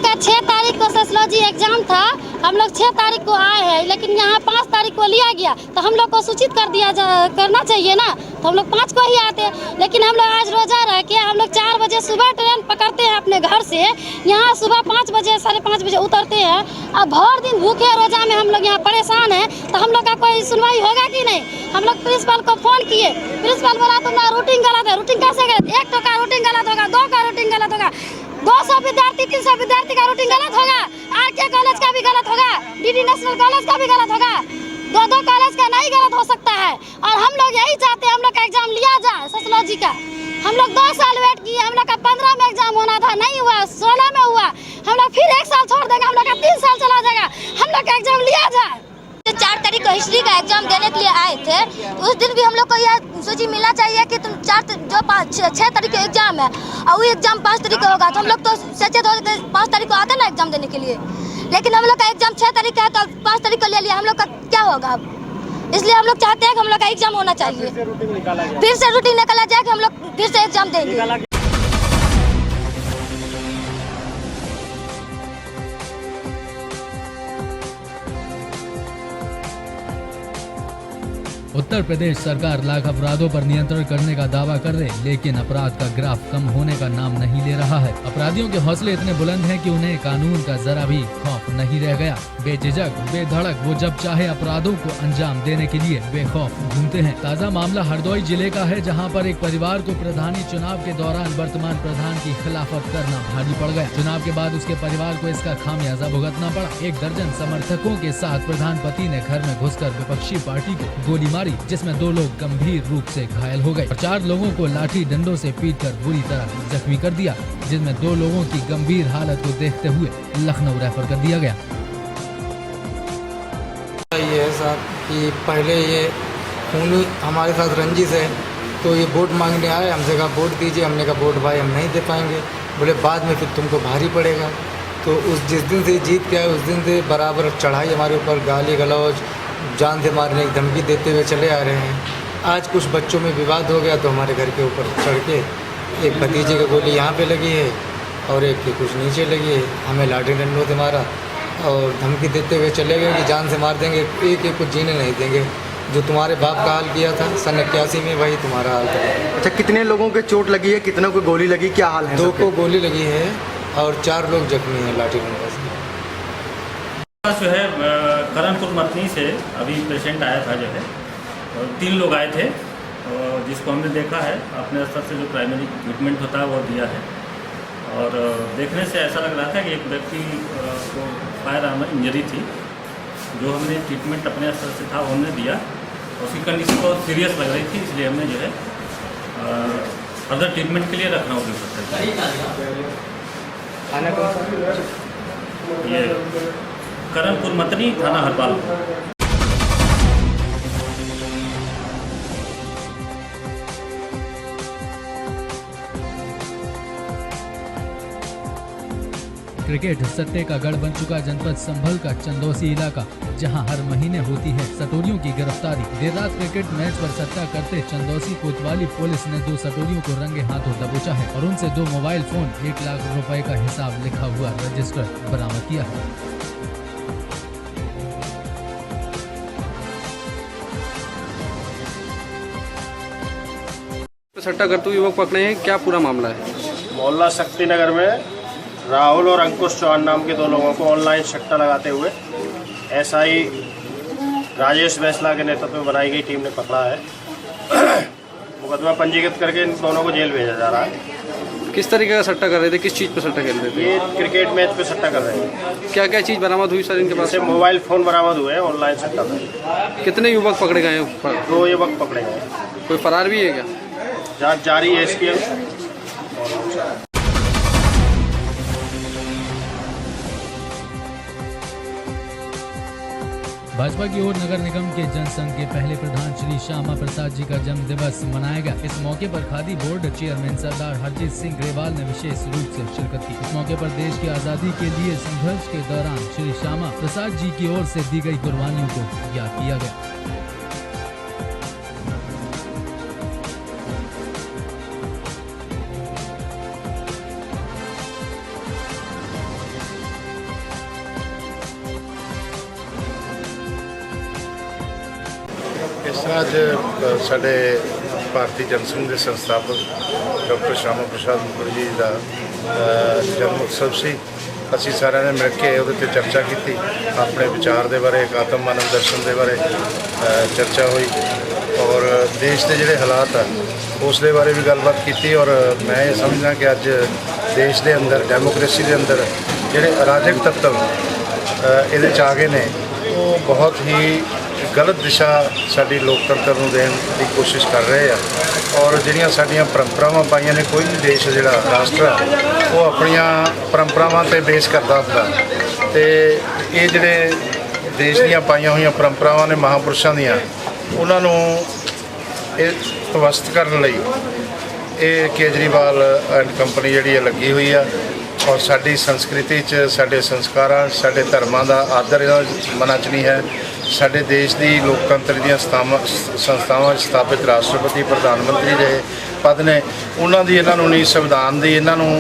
Speaker 19: का 6 तारीख को सोशियोलॉजी एग्जाम था, हम लोग 6 तारीख को आए हैं, लेकिन यहाँ 5 तारीख को लिया गया तो हम लोग को सूचित करना चाहिए ना, तो हम लोग 5 को ही आते। लेकिन हम लोग आज रोजा रह के हम लोग 4 बजे सुबह ट्रेन पकड़ते हैं अपने घर से, यहाँ सुबह 5 बजे 5:30 बजे उतरते हैं। अब भर दिन भूखे रोजा में हम लोग यहाँ परेशान हैं, तो हम लोग का कोई सुनवाई होगा कि नहीं। हम लोग प्रिंसिपल को फोन किए, प्रिंसिपल बोला तुम्हारा रूटीन गलत है। रूटीन कैसे गलत? 1 का रूटीन गलत होगा, 2 का रूटीन गलत होगा, 200 विद्यार्थी 300 विद्यार्थी का रूटीन गलत होगा, आरके कॉलेज का भी गलत होगा, डीडी नेशनल कॉलेज का भी गलत होगा, 2 कॉलेज का नहीं गलत हो सकता है। और हम लोग यही चाहते हैं हम लोग का एग्जाम लिया जाए सोशियोलॉजी का। हम लोग 2 साल वेट किए, हम लोग का 15 में एग्जाम होना था, नहीं हुआ, 16 में हुआ। हम लोग फिर 1 साल छोड़ देंगे, हम लोग का 3 साल चला जाएगा। हम लोग का एग्जाम लिया जाए।
Speaker 20: 4 तारीख को हिस्ट्री का एग्जाम देने के लिए आए थे, तो उस दिन भी हम लोग को यह सूची मिलना चाहिए कि तुम 6 तारीख को एग्जाम है और वो एग्जाम 5 तारीख को होगा, तो हम लोग तो सचेत हो गए 5 तारीख को आते ना एग्जाम देने के लिए। लेकिन हम लोग का एग्जाम 6 तारीख का है, तो 5 तारीख को ले लिया, हम लोग का क्या होगा अब? इसलिए हम लोग चाहते हैं कि हम लोग का एग्जाम होना चाहिए, फिर से रूटीन निकाला जाए कि हम लोग फिर से एग्जाम देंगे।
Speaker 1: उत्तर उत्तर प्रदेश सरकार लाख अपराधों पर नियंत्रण करने का दावा कर रहे, लेकिन अपराध का ग्राफ कम होने का नाम नहीं ले रहा है। अपराधियों के हौसले इतने बुलंद हैं कि उन्हें कानून का जरा भी खौफ नहीं रह गया। बेझिझक बेधड़क वो जब चाहे अपराधों को अंजाम देने के लिए बेखौफ घूमते हैं। ताज़ा मामला हरदोई जिले का है, जहां पर एक परिवार को प्रधानी चुनाव के दौरान वर्तमान प्रधान की खिलाफत करना भारी पड़ गया। चुनाव के बाद उसके परिवार को इसका खामियाजा भुगतना पड़ा। 1 दर्जन समर्थकों के साथ प्रधान पति ने घर में घुसकर विपक्षी पार्टी को गोली मारी, जिसमें 2 लोग गंभीर रूप से घायल हो गए और 4 लोगों को लाठी डंडों से पीटकर बुरी तरह जख्मी कर दिया, जिसमें 2 लोगों की गंभीर हालत को देखते हुए लखनऊ रेफर कर दिया गया।
Speaker 21: ये है साहब कि पहले ये खूनी हमारे साथ रंजिश है, तो ये वोट मांगने आए, हमसे कहा वोट दीजिए। हमने कहा वोट भाई हम नहीं दे पाएंगे। बोले बाद में फिर तुमको भारी पड़ेगा। तो जिस दिन से जीत के आए उस दिन से बराबर चढ़ाई हमारे ऊपर, गाली गलौज, जान से मारने की धमकी देते हुए चले आ रहे हैं। आज कुछ बच्चों में विवाद हो गया तो हमारे घर के ऊपर चढ़ के एक भतीजे की गोली यहाँ पे लगी है और एक की कुछ नीचे लगी है। हमें लाठी डंडों से मारा और धमकी देते हुए चले गए कि जान से मार देंगे, एक कुछ जीने नहीं देंगे। जो तुम्हारे बाप का हाल किया था सन 81 में, वही तुम्हारा हाल था।
Speaker 5: अच्छा, कितने लोगों के चोट लगी है, कितनों को गोली लगी, क्या हाल है?
Speaker 21: 2 को गोली लगी है और 4 लोग जख्मी हैं लाठी डंडों से।
Speaker 22: जो है करणपुर मतनी से अभी पेशेंट आया था, जो है 3 लोग आए थे और जिसको हमने देखा है, अपने स्तर से जो प्राइमरी ट्रीटमेंट होता है वो दिया है। और देखने से ऐसा लग रहा था कि एक व्यक्ति को फायर आर्मर इंजरी थी, जो हमने ट्रीटमेंट अपने स्तर से था उन्होंने दिया। उसकी कंडीशन बहुत सीरियस लग रही थी, इसलिए हमने जो है फर्दर ट्रीटमेंट के लिए लखनऊ रेफर कर दिया। ये करणपुर मतनी, थाना हरपाल।
Speaker 1: क्रिकेट सट्टे का गढ़ बन चुका जनपद संभल का चंदौसी इलाका, जहां हर महीने होती है सटोरियों की गिरफ्तारी। देर रात क्रिकेट मैच पर सट्टा करते चंदौसी कोतवाली पुलिस ने 2 सटोरियों को रंगे हाथों दबोचा है और उनसे 2 मोबाइल फोन, 1 लाख रुपए का हिसाब लिखा हुआ रजिस्टर बरामद किया है।
Speaker 23: सट्टा करते हुए युवक पकड़े हैं, क्या पूरा मामला है?
Speaker 24: मोहल्ला शक्तिनगर में राहुल और अंकुश चौहान नाम के 2 लोगों को ऑनलाइन सट्टा लगाते हुए एसआई राजेश बैसला के नेतृत्व में बनाई गई टीम ने पकड़ा है। मुकदमा पंजीकृत करके इन दोनों को जेल भेजा जा रहा है।
Speaker 23: किस तरीके का सट्टा कर रहे थे, किस चीज़ पर सट्टा खेल रहे थे?
Speaker 24: ये क्रिकेट मैच पे सट्टा कर रहे हैं।
Speaker 23: क्या क्या चीज़ बरामद हुई सर इनके पास से?
Speaker 24: मोबाइल फ़ोन बरामद हुए हैं ऑनलाइन सट्टा पर।
Speaker 23: कितने युवक पकड़े गए हैं?
Speaker 24: 2 युवक पकड़े गए।
Speaker 23: कोई फरार भी है क्या?
Speaker 24: जांच जारी है इसकी।
Speaker 1: भाजपा की ओर नगर निगम के जनसंघ के पहले प्रधान श्री श्यामा प्रसाद जी का जन्म दिवस मनाया गया। इस मौके पर खादी बोर्ड चेयरमैन सरदार हरजीत सिंह ग्रेवाल ने विशेष रूप से शिरकत की। इस मौके पर देश की आज़ादी के लिए संघर्ष के दौरान श्री श्यामा प्रसाद जी की ओर से दी गई कुर्बानियों को याद किया गया।
Speaker 25: ਅੱਜ ਸਾਡੇ ਭਾਰਤੀ ਜਨਸੰਘ ਦੇ ਸੰਸਥਾਪਕ ਡਾਕਟਰ ਸ਼ਿਆਮਾ ਪ੍ਰਸਾਦ ਮੁਖਰਜੀ ਜੀ ਦਾ ਜਨਮ ਉਤਸਵ ਸੀ। ਅਸੀਂ ਸਾਰਿਆਂ ਨੇ ਮਿਲ ਕੇ ਉਹਦੇ 'ਤੇ ਚਰਚਾ ਕੀਤੀ, ਆਪਣੇ ਵਿਚਾਰ ਦੇ ਬਾਰੇ, ਆਤਮ ਮਾਨਵ ਦਰਸ਼ਨ ਦੇ ਬਾਰੇ ਚਰਚਾ ਹੋਈ ਔਰ ਦੇਸ਼ ਦੇ ਜਿਹੜੇ ਹਾਲਾਤ ਆ ਉਸ ਦੇ ਬਾਰੇ ਵੀ ਗੱਲਬਾਤ ਕੀਤੀ। ਔਰ ਮੈਂ ਇਹ ਸਮਝਦਾ ਕਿ ਅੱਜ ਦੇਸ਼ ਦੇ ਅੰਦਰ ਡੈਮੋਕ੍ਰੇਸੀ ਦੇ ਅੰਦਰ ਜਿਹੜੇ ਅਰਾਜਕ ਤੱਤਵ ਇਹਦੇ 'ਚ ਆ ਗਏ ਨੇ, ਉਹ ਬਹੁਤ ਹੀ गलत दिशा साडी लोकतंत्र ਨੂੰ देण ਦੀ कोशिश कर रहे हैं। और ਜਿਹੜੀਆਂ ਸਾਡੀਆਂ परंपरावां पाईयां ने, कोई भी देश ਜਿਹੜਾ राष्ट्र वो ਆਪਣੀਆਂ परंपरावां ਤੇ बेस करदा ਹੁੰਦਾ ਤੇ ਇਹ ਜਿਹੜੇ देश ਦੀਆਂ ਪਾਈਆਂ ਹੋਈਆਂ परंपरावां ਨੇ ਮਹਾਂਪੁਰਸ਼ਾਂ ਦੀਆਂ, ਉਹਨਾਂ ਨੂੰ ਇਹ ਤਵਸਤ ਕਰਨ ਲਈ ਇਹ ਕੇਜਰੀਵਾਲ ਐਂਡ ਕੰਪਨੀ ਜਿਹੜੀ ਲੱਗੀ ਹੋਈ ਆ। और साडी संस्कृति च साडे संस्कारां साडे धर्मां दा आदर मना च नहीं है। साडे देश की लोकतंत्र दी संस्थावां स्थापित राष्ट्रपति प्रधानमंत्री जे पद ने, उन्हां दी इन्हां नूं नहीं, संविधान दी इन्हां नूं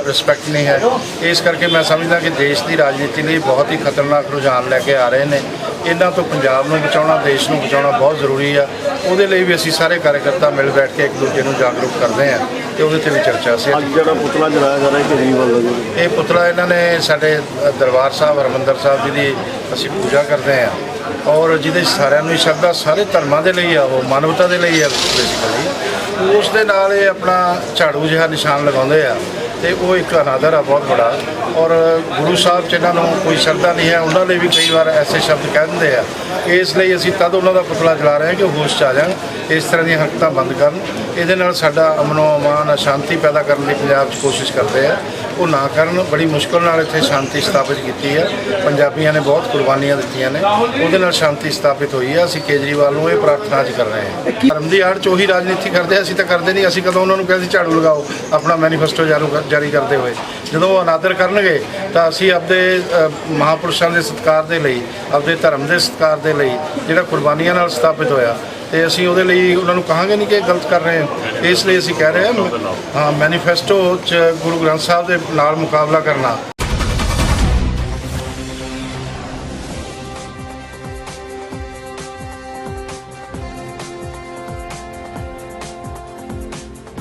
Speaker 25: रिस्पैक्ट नहीं है। इस करके मैं समझदा कि देश की राजनीति लिए बहुत ही खतरनाक रुझान लैके आ रहे हैं ਇਹਨਾਂ ਤੋਂ ਪੰਜਾਬ ਨੂੰ ਬਚਾਉਣਾ, ਦੇਸ਼ ਨੂੰ ਬਚਾਉਣਾ ਬਹੁਤ ਜ਼ਰੂਰੀ ਆ। ਉਹਦੇ ਲਈ ਵੀ ਅਸੀਂ ਸਾਰੇ ਕਾਰਜਕਰਤਾ ਮਿਲ ਬੈਠ ਕੇ ਇੱਕ ਦੂਜੇ ਨੂੰ ਜਾਗਰੂਕ ਕਰਦੇ ਹਾਂ ਤੇ ਉਹਦੇ ਤੇ ਵੀ ਚਰਚਾ ਸੀ।
Speaker 5: ਅੱਜ ਜਿਹੜਾ ਪੁਤਲਾ ਜਲਾਇਆ ਜਾ ਰਿਹਾ ਕੇਜਰੀਵਾਲ ਦਾ,
Speaker 25: ਇਹ ਪੁਤਲਾ ਇਹਨਾਂ ਨੇ ਸਾਡੇ ਦਰਬਾਰ ਸਾਹਿਬ ਹਰਿਮੰਦਰ ਸਾਹਿਬ ਜੀ ਦੀ ਅਸੀਂ ਪੂਜਾ ਕਰਦੇ ਹਾਂ ਔਰ ਜਿਹਦੇ ਸਾਰਿਆਂ ਨੂੰ ਸ਼ਰਧਾ ਸਾਰੇ ਧਰਮਾਂ ਦੇ ਲਈ ਆ, ਉਹ ਮਾਨਵਤਾ ਦੇ ਲਈ ਆ ਬੇਸਿਕਲੀ। ਉਸ ਦੇ ਨਾਲ ਇਹ ਆਪਣਾ ਝਾੜੂ ਜਿਹਾ ਨਿਸ਼ਾਨ ਲਗਾਉਂਦੇ ਆ ਤੇ ਉਹ ਇੱਕ ਅਨਾਦਰ ਆ ਬਹੁਤ ਬੜਾ। ਔਰ ਗੁਰੂ ਸਾਹਿਬ ਜਿਹਨਾਂ ਨੂੰ ਕੋਈ ਸ਼ਰਧਾ ਨਹੀਂ ਹੈ ਉਹਨਾਂ ਲਈ ਵੀ ਕਈ ਵਾਰ ਐਸੇ ਸ਼ਬਦ ਕਹਿ ਦਿੰਦੇ ਆ। ਇਸ ਲਈ ਅਸੀਂ ਤਦ ਉਹਨਾਂ ਦਾ ਪੁਤਲਾ ਜਲਾ ਰਹੇ ਹਾਂ ਕਿ ਉਹ ਹੋਸ਼ 'ਚ ਆ ਜਾਣ, ਇਸ ਤਰ੍ਹਾਂ ਦੀਆਂ ਹਰਕਤਾਂ ਬੰਦ ਕਰਨ। ਇਹਦੇ ਨਾਲ ਸਾਡਾ ਅਮਨੋ ਅਮਾਨ ਸ਼ਾਂਤੀ ਪੈਦਾ ਕਰਨ ਦੀ ਪੰਜਾਬ 'ਚ ਕੋਸ਼ਿਸ਼ ਕਰਦੇ ਆ, ਉਹ ਨਾ ਕਰਨ। ਬੜੀ ਮੁਸ਼ਕਲ ਨਾਲ ਇੱਥੇ ਸ਼ਾਂਤੀ ਸਥਾਪਿਤ ਕੀਤੀ ਹੈ, ਪੰਜਾਬੀਆਂ ਨੇ ਬਹੁਤ ਕੁਰਬਾਨੀਆਂ ਦਿੱਤੀਆਂ ਨੇ, ਉਹਦੇ ਨਾਲ ਸ਼ਾਂਤੀ ਸਥਾਪਿਤ ਹੋਈ ਹੈ। ਅਸੀਂ ਕੇਜਰੀਵਾਲ ਨੂੰ ਇਹ ਪ੍ਰਾਰਥਨਾ ਅੱਜ ਕਰ ਰਹੇ ਹਾਂ। ਧਰਮ ਦੀ ਆੜ 'ਚ ਉਹੀ ਰਾਜਨੀਤੀ ਕਰਦੇ, ਅਸੀਂ ਤਾਂ ਕਰਦੇ ਨਹੀਂ। ਅਸੀਂ ਕਦੋਂ ਉਹਨਾਂ ਨੂੰ ਕਿਹਾ ਸੀ ਝਾੜੂ ਲਗਾਓ ਆਪਣਾ ਮੈਨੀਫੈਸਟੋ ਜਾਰੀ ਕਰਦੇ ਹੋਏ? ਜਦੋਂ ਉਹ ਅਨਾਦਰ ਕਰਨਗੇ ਤਾਂ ਅਸੀਂ ਆਪਦੇ ਮਹਾਂਪੁਰਸ਼ਾਂ ਦੇ ਸਤਿਕਾਰ ਦੇ ਲਈ, ਆਪਦੇ ਧਰਮ ਦੇ ਸਤਿਕਾਰ ਦੇ ਲਈ ਜਿਹੜਾ ਕੁਰਬਾਨੀਆਂ ਨਾਲ ਸਥਾਪਿਤ ਹੋਇਆ, ਤੇ ਅਸੀਂ ਉਹਦੇ ਲਈ ਉਹਨਾਂ ਨੂੰ ਕਹਾਂਗੇ ਨਹੀਂ ਕਿ ਗਲਤ ਕਰ ਰਹੇ ਹਾਂ। ਇਸ ਲਈ ਅਸੀਂ ਕਹਿ ਰਹੇ ਹਾਂ ਮੈਨੀਫੈਸਟੋ 'ਚ ਗੁਰੂ ਗ੍ਰੰਥ ਸਾਹਿਬ ਦੇ ਨਾਲ ਮੁਕਾਬਲਾ ਕਰਨਾ।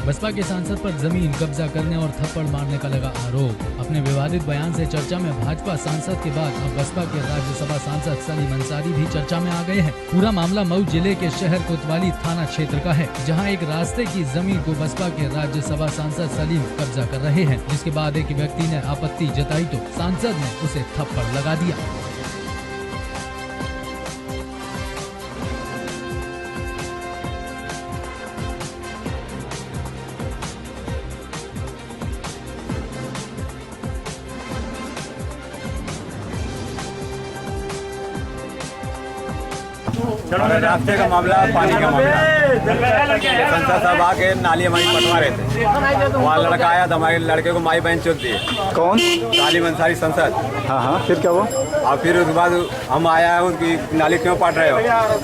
Speaker 1: बसपा के सांसद पर जमीन कब्जा करने और थप्पड़ मारने का लगा आरोप। अपने विवादित बयान से चर्चा में भाजपा सांसद के बाद अब बसपा के राज्यसभा सांसद सलीम अंसारी भी चर्चा में आ गए हैं। पूरा मामला मऊ जिले के शहर कोतवाली थाना क्षेत्र का है, जहां एक रास्ते की जमीन को बसपा के राज्यसभा सांसद सलीम कब्जा कर रहे हैं, जिसके बाद एक व्यक्ति ने आपत्ति जताई तो सांसद ने उसे थप्पड़ लगा दिया।
Speaker 2: रास्ते का मामला, पानी का मामला। संसद साहब आके नाली हमारी पटवा रहे थे, वहाँ लड़का आया तो हमारे लड़के को माई बहन चुप दी।
Speaker 3: कौन?
Speaker 2: सलीम अंसारी सांसद।
Speaker 3: हाँ, फिर क्या हुआ?
Speaker 2: और फिर उसके बाद हम आया है उनकी नाली क्यों पाट रहे हो,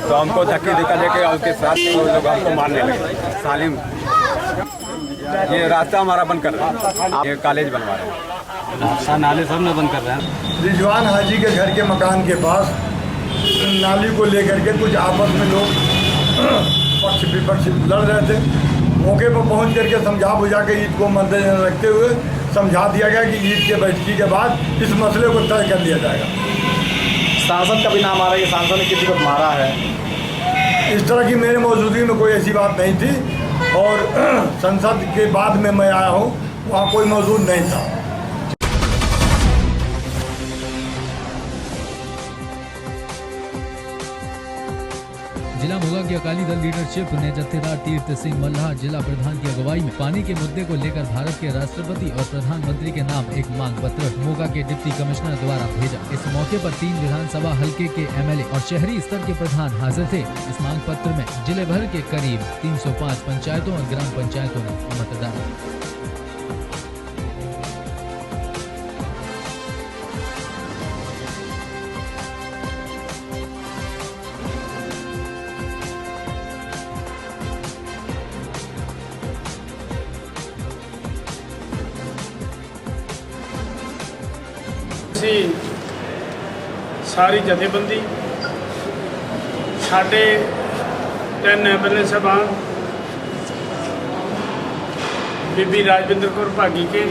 Speaker 2: तो हमको धक्के धक्का देके उसके साथ वो लोग हमको मारने लगे। सालिम ये रास्ता हमारा बंद कर रहा है, ये कॉलेज बनवा रहे हैं, नाले सब न बंद कर रहे हैं।
Speaker 4: रिजवान हाजी के घर के मकान के पास नाली को लेकर के कुछ आपस में लोग पक्ष विपक्ष लड़ रहे थे। मौके पर पहुंच करके समझा बुझा के ईद को मद्देनजर रखते हुए समझा दिया गया कि ईद के बैठकी के बाद इस मसले को तय कर लिया जाएगा।
Speaker 3: सांसद का भी नाम आ रहा है, सांसद ने किसी को मारा है,
Speaker 4: इस तरह की मेरे मौजूदगी में कोई ऐसी बात नहीं थी और संसद के बाद में मैं आया हूँ, वहाँ कोई मौजूद नहीं था।
Speaker 1: जिला मोगा की अकाली दल लीडरशिप ने जत्थेदार तीर्थ सिंह मल्लाह जिला प्रधान की अगुवाई में पानी के मुद्दे को लेकर भारत के राष्ट्रपति और प्रधानमंत्री के नाम एक मांग पत्र मोगा के डिप्टी कमिश्नर द्वारा भेजा। इस मौके पर 3 विधानसभा हलके के एमएलए और शहरी स्तर के प्रधान हाजिर थे। इस मांग पत्र में जिले भर के करीब 305 पंचायतों और ग्राम पंचायतों ने मतदान।
Speaker 6: सारी जथेबंदी साढ़े 3 एमएलए साहबान बीबी राजविंदर कौर भागी के,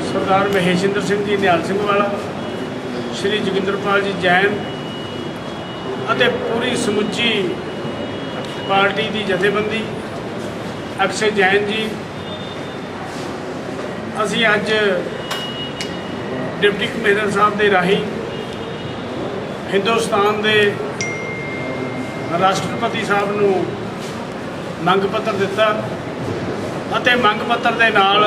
Speaker 6: सरदार महेशिंदर सिंह जी निहाल सिंह वाला, श्री जोगिंदरपाल जी जैन ਅਤੇ पूरी समुची पार्टी की जथेबंदी अक्षय जैन जी, असी अज डिप्टी कमिश्नर साहब के राही हिंदुस्तान के राष्ट्रपति साहब नूं मंग पत्र दिता ਅਤੇ ਮੰਗ ਪੱਤਰ ਦੇ ਨਾਲ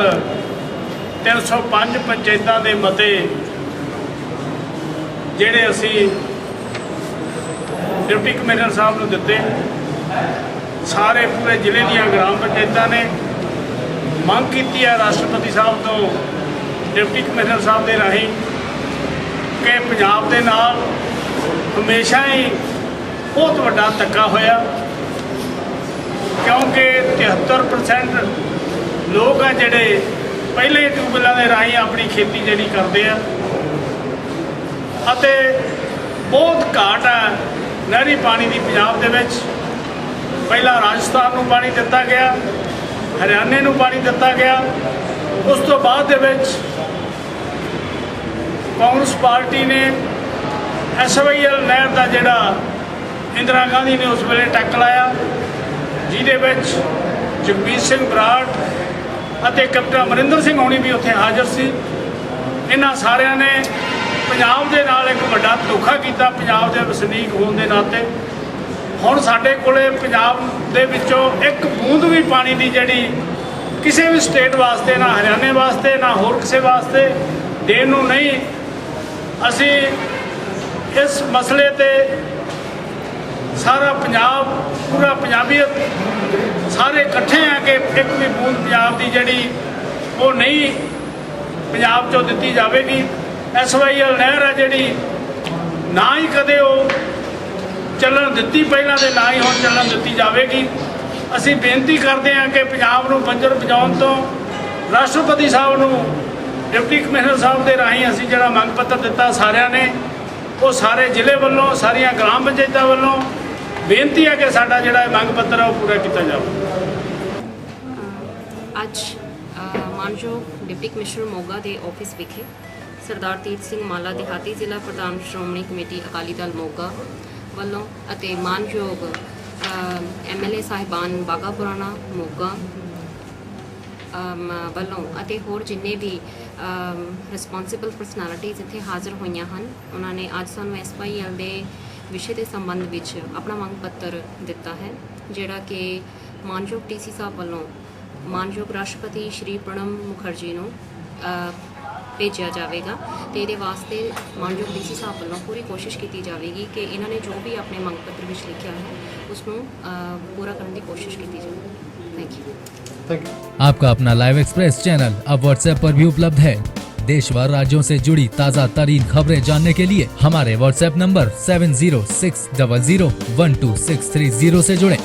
Speaker 6: 305 ਪੰਚਾਇਤਾਂ ਦੇ ਮਤੇ ਜਿਹੜੇ ਅਸੀਂ ਡਿਪਟੀ ਕਮਿਸ਼ਨਰ ਸਾਹਿਬ ਨੂੰ ਦਿੱਤੇ। ਸਾਰੇ ਪੂਰੇ ਜ਼ਿਲ੍ਹੇ ਦੀਆਂ ਗ੍ਰਾਮ ਪੰਚਾਇਤਾਂ ਨੇ ਮੰਗ ਕੀਤੀ ਹੈ ਰਾਸ਼ਟਰਪਤੀ ਸਾਹਿਬ ਤੋਂ ਡਿਪਟੀ ਕਮਿਸ਼ਨਰ ਸਾਹਿਬ ਦੇ ਰਾਹੀਂ ਕਿ ਪੰਜਾਬ ਦੇ ਨਾਲ ਹਮੇਸ਼ਾ ਹੀ ਬਹੁਤ ਵੱਡਾ ਧੱਕਾ ਹੋਇਆ, क्योंकि 73% लोग हैं जोड़े पहले ट्यूबवेलों के राही अपनी खेती जी करते हैं। ਬਹੁਤ ਘਾਟ ਹੈ ਨਹਿਰੀ ਪਾਣੀ ਦੀ ਪੰਜਾਬ ਦੇ ਵਿੱਚ। ਪਹਿਲਾਂ ਰਾਜਸਥਾਨ ਨੂੰ ਪਾਣੀ ਦਿੱਤਾ ਗਿਆ, ਹਰਿਆਣੇ ਨੂੰ ਪਾਣੀ ਦਿੱਤਾ ਗਿਆ। ਉਸ ਤੋਂ ਬਾਅਦ ਦੇ ਵਿੱਚ ਕਾਂਗਰਸ ਪਾਰਟੀ ਨੇ SYL ਨਹਿਰ ਦਾ ਜਿਹੜਾ ਇੰਦਰਾ ਗਾਂਧੀ ਨੇ ਉਸ ਵੇਲੇ ਟੱਕ ਲਾਇਆ, ਜਿਹਦੇ ਵਿੱਚ ਜਗਬੀਰ ਸਿੰਘ ਬਰਾੜ ਅਤੇ ਕੈਪਟਨ ਅਮਰਿੰਦਰ ਸਿੰਘ ਹੋਣੀ ਵੀ ਉੱਥੇ ਹਾਜ਼ਰ ਸੀ। ਇਹਨਾਂ ਸਾਰਿਆਂ ਨੇ ਪੰਜਾਬ ਦੇ ਨਾਲ ਇੱਕ ਵੱਡਾ ਧੋਖਾ ਕੀਤਾ ਪੰਜਾਬ ਦੇ ਵਸਨੀਕ ਹੋਣ ਦੇ ਨਾਤੇ। ਹੁਣ ਸਾਡੇ ਕੋਲੇ ਪੰਜਾਬ ਦੇ ਵਿੱਚੋਂ ਇੱਕ ਬੂੰਦ ਵੀ ਪਾਣੀ ਦੀ ਜਿਹੜੀ ਕਿਸੇ ਵੀ ਸਟੇਟ ਵਾਸਤੇ, ਨਾ ਹਰਿਆਣੇ ਵਾਸਤੇ ਨਾ ਹੋਰ ਕਿਸੇ ਵਾਸਤੇ ਦੇਣ ਨੂੰ ਨਹੀਂ। ਅਸੀਂ ਇਸ ਮਸਲੇ ਤੇ ਸਾਰਾ ਪੰਜਾਬ, ਪੂਰਾ ਪੰਜਾਬੀਅਤ ਸਾਰੇ ਇਕੱਠੇ ਆ ਕਿ ਇੱਕ ਵੀ ਬੂੰਦ ਪੰਜਾਬ ਦੀ ਜਿਹੜੀ ਉਹ ਨਹੀਂ ਪੰਜਾਬ 'ਚੋਂ ਦਿੱਤੀ ਜਾਵੇਗੀ। SYL ਨਹਿਰ ਹੈ ਜਿਹੜੀ ਨਾ ਹੀ ਕਦੇ ਉਹ ਚੱਲਣ ਦਿੱਤੀ ਪਹਿਲਾਂ ਤੇ ਨਾ ਹੀ ਹੁਣ ਚੱਲਣ ਦਿੱਤੀ ਜਾਵੇਗੀ। ਅਸੀਂ ਬੇਨਤੀ ਕਰਦੇ ਹਾਂ ਕਿ ਪੰਜਾਬ ਨੂੰ ਬੰਜਰ ਬਚਾਉਣ ਤੋਂ ਰਾਸ਼ਟਰਪਤੀ ਸਾਹਿਬ ਨੂੰ ਡਿਪਟੀ ਕਮਿਸ਼ਨਰ ਸਾਹਿਬ ਦੇ ਰਾਹੀਂ ਅਸੀਂ ਜਿਹੜਾ ਮੰਗ ਪੱਤਰ ਦਿੱਤਾ ਸਾਰਿਆਂ ਨੇ, ਉਹ ਸਾਰੇ ਜ਼ਿਲ੍ਹੇ ਵੱਲੋਂ, ਸਾਰੀਆਂ ਗ੍ਰਾਮ ਪੰਚਾਇਤਾਂ ਵੱਲੋਂ ਬੇਨਤੀ ਹੈ ਕਿ ਸਾਡਾ ਜਿਹੜਾ ਮੰਗ ਪੱਤਰ ਹੈ ਉਹ ਪੂਰਾ ਕੀਤਾ ਜਾਵੇ।
Speaker 7: ਅੱਜ ਮਾਨਯੋਗ ਡਿਪਟੀ ਕਮਿਸ਼ਨਰ ਮੋਗਾ ਦੇ ਆਫਿਸ ਵਿਖੇ ਸਰਦਾਰ ਤੀਰਥ ਸਿੰਘ ਮਾਲਾ ਦਿਹਾਤੀ ਜ਼ਿਲ੍ਹਾ ਪ੍ਰਧਾਨ ਸ਼੍ਰੋਮਣੀ ਕਮੇਟੀ ਅਕਾਲੀ ਦਲ ਮੋਗਾ ਵੱਲੋਂ ਅਤੇ ਮਾਨਯੋਗ MLA ਸਾਹਿਬਾਨ ਬਾਗਾ ਪੁਰਾਣਾ ਮੋਗਾ ਵੱਲੋਂ ਅਤੇ ਹੋਰ ਜਿੰਨੇ ਵੀ ਰਿਸਪੌਂਸਿਬਲ ਪਰਸਨੈਲਿਟੀਜ਼ ਇੱਥੇ ਹਾਜ਼ਰ ਹੋਈਆਂ ਹਨ, ਉਹਨਾਂ ਨੇ ਅੱਜ ਸਾਨੂੰ SYL ਦੇ ਵਿਸ਼ੇ ਦੇ ਸੰਬੰਧ ਵਿੱਚ ਆਪਣਾ ਮੰਗ ਪੱਤਰ ਦਿੱਤਾ ਹੈ, ਜਿਹੜਾ ਕਿ ਮਾਨਯੋਗ TC ਸਾਹਿਬ ਵੱਲੋਂ ਮਾਨਯੋਗ ਰਾਸ਼ਟਰਪਤੀ ਸ਼੍ਰੀ ਪ੍ਰਣਬ ਮੁਖਰਜੀ ਨੂੰ ਭੇਜਿਆ ਜਾਵੇਗਾ। ਤੇ ਇਹਦੇ ਵਾਸਤੇ ਮਾਨਯੋਗ DC ਸਾਹਿਬ ਵੱਲੋਂ ਪੂਰੀ ਕੋਸ਼ਿਸ਼ ਕੀਤੀ ਜਾਵੇਗੀ ਕਿ ਇਹਨਾਂ ਨੇ ਜੋ ਵੀ ਆਪਣੇ ਮੰਗ ਪੱਤਰ ਵਿੱਚ ਲਿਖਿਆ ਹੈ ਉਸ ਨੂੰ पूरा करने की कोशिश की जाए। Thank you.
Speaker 1: आपका अपना लाइव एक्सप्रेस चैनल अब WhatsApp पर भी उपलब्ध है। देश व राज्यों से जुड़ी ताज़ा तरीन खबरें जानने के लिए हमारे WhatsApp नंबर 7060012630 से जुड़ें।